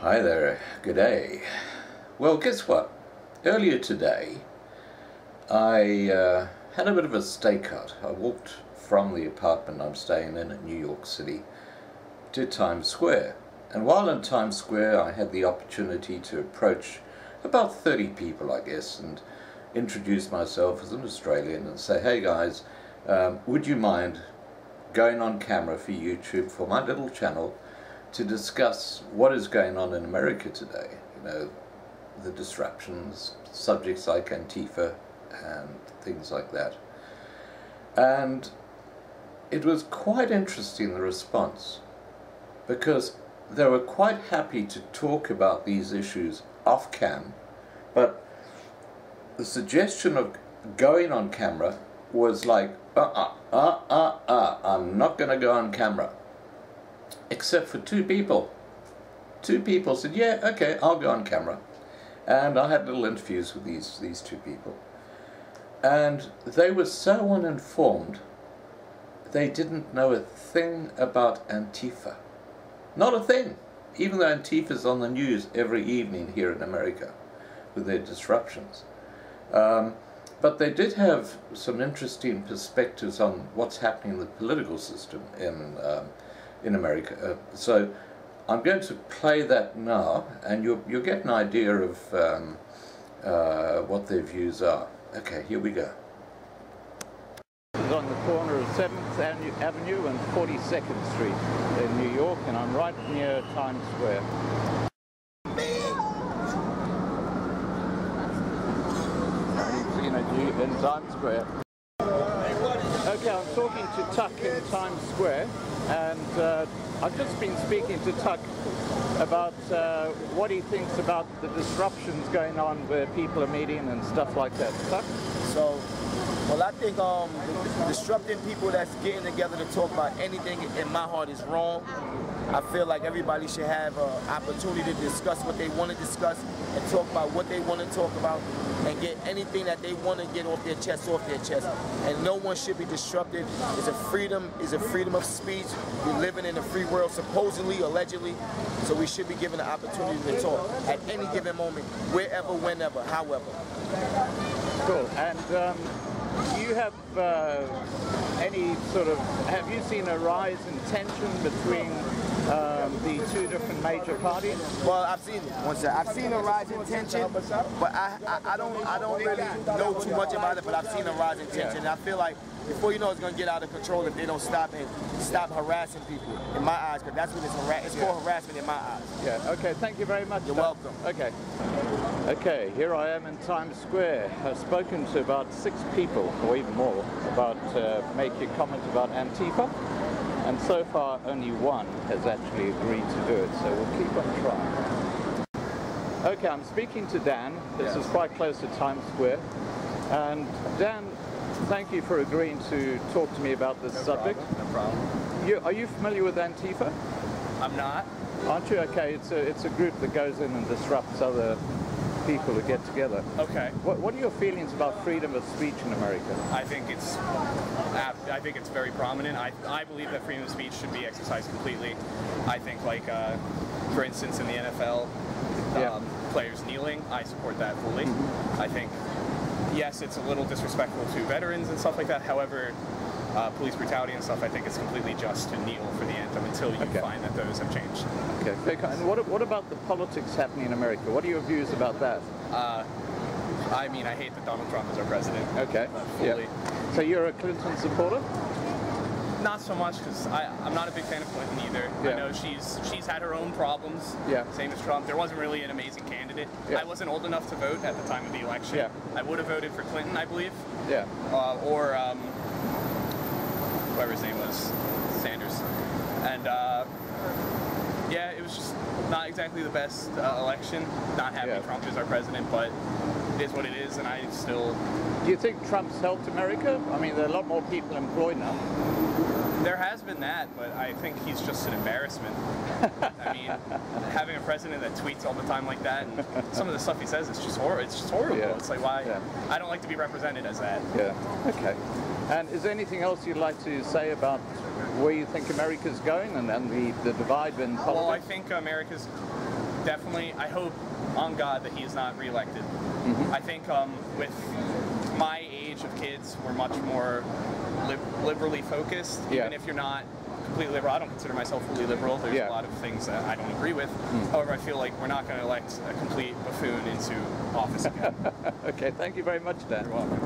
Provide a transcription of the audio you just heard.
Hi there, good day. Well, guess what? Earlier today, I had a bit of a stakeout. I walked from the apartment I'm staying in New York City to Times Square. And while in Times Square, I had the opportunity to approach about 30 people, I guess, and introduce myself as an Australian and say, hey guys, would you mind going on camera for YouTube for my little channel to discuss what is going on in America today, you know, the disruptions, subjects like Antifa and things like that. And it was quite interesting, the response, because they were quite happy to talk about these issues off cam, but the suggestion of going on camera was like, I'm not going to go on camera. Except for two people. Two people said, yeah, okay, I'll go on camera. And I had little interviews with these two people. And they were so uninformed, they didn't know a thing about Antifa. Not a thing. Even though Antifa's on the news every evening here in America with their disruptions. But they did have some interesting perspectives on what's happening in the political system in America. So I'm going to play that now, and you'll get an idea of what their views are. Okay, here we go. It's on the corner of 7th Avenue and 42nd Street in New York, and I'm right near Times Square. In Times Square. Okay, I'm talking to Tuck in Times Square, and I've just been speaking to Tuck about what he thinks about the disruptions going on where people are meeting and stuff like that. Tuck? Well, I think disrupting people that's getting together to talk about anything in my heart is wrong. I feel like everybody should have an opportunity to discuss what they want to discuss and talk about what they want to talk about and get anything that they want to get off their chest. And no one should be disrupted. It's a freedom of speech. We're living in a free world, supposedly, allegedly, so we should be given the opportunity to talk at any given moment, wherever, whenever, however. Cool. And you have have you seen a rise in tension between the two different major parties? Well, I've seen it. I've seen a rise in tension, but I don't really know too much about it, but I've seen a rise in tension. And I feel like before you know it's going to get out of control if they don't stop harassing people, in my eyes, because that's what it's called harassment in my eyes. Yeah, okay, thank you very much. You're welcome. Okay. Okay, here I am in Times Square. I've spoken to about 6 people, or even more, about making a comment about Antifa, and so far only one has actually agreed to do it, so we'll keep on trying. Okay, I'm speaking to Dan. This is quite close to Times Square. And Dan, thank you for agreeing to talk to me about this subject. No problem. Are you familiar with Antifa? I'm not. Aren't you? Okay, it's a group that goes in and disrupts other people to get together. Okay. What are your feelings about freedom of speech in America? I think it's very prominent. I believe that freedom of speech should be exercised completely. I think, like, for instance, in the NFL, players kneeling, I support that fully. I think, yes, it's a little disrespectful to veterans and stuff like that. However, police brutality and stuff, I think it's completely just to kneel for the anthem until you find that those have changed. Okay. And what about the politics happening in America? What are your views about that? I mean, I hate that Donald Trump is our president. Okay. Fully. Yeah. So you're a Clinton supporter? Not so much, because I'm not a big fan of Clinton either. Yeah. I know she's had her own problems. Yeah. Same as Trump. There wasn't really an amazing candidate. Yeah. I wasn't old enough to vote at the time of the election. Yeah. I would have voted for Clinton, I believe. Yeah. Or whoever his name was, Sanders. And yeah, it was just not exactly the best election. Not happy Trump is our president, but it is what it is, and I still... Do you think Trump's helped America? I mean, there are a lot more people employed now. There has been that, but I think he's just an embarrassment. I mean, having a president that tweets all the time like that, and some of the stuff he says, it's just horrible. Yeah. It's like, why? Yeah. I don't like to be represented as that. Yeah. Okay. And is there anything else you'd like to say about where you think America's going and the divide in politics? Well, I think America's definitely, I hope on God that he is not reelected. I think with my age of kids, we're much more liberally focused, even if you're not completely liberal. I don't consider myself fully liberal. There's a lot of things that I don't agree with. However, I feel like we're not going to elect a complete buffoon into office again. Okay, thank you very much, Dan. You're welcome.